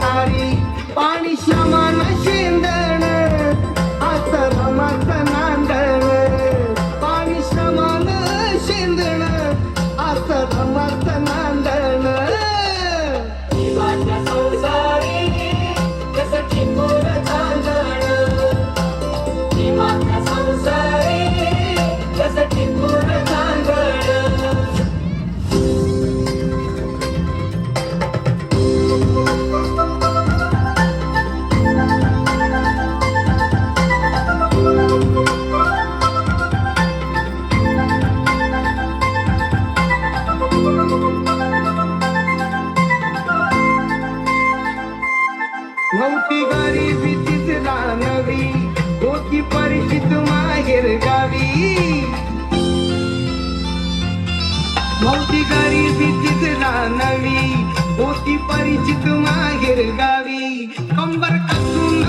सारी पाणी श्रमानं शेंदण असं रमत नांदण पाणी श्रमानं शेंदण असं रमत नांदण जीवाच्या संसारी जसं चिमुर चांदण जीवाच्या संसारी जसं चिमुर चांदण नव्हती गरिबीचीच रानवी होती परिचित माहेर गावी नव्हती गरिबीचीच रानवी होती परिचित माहेर गावी कंबर कसून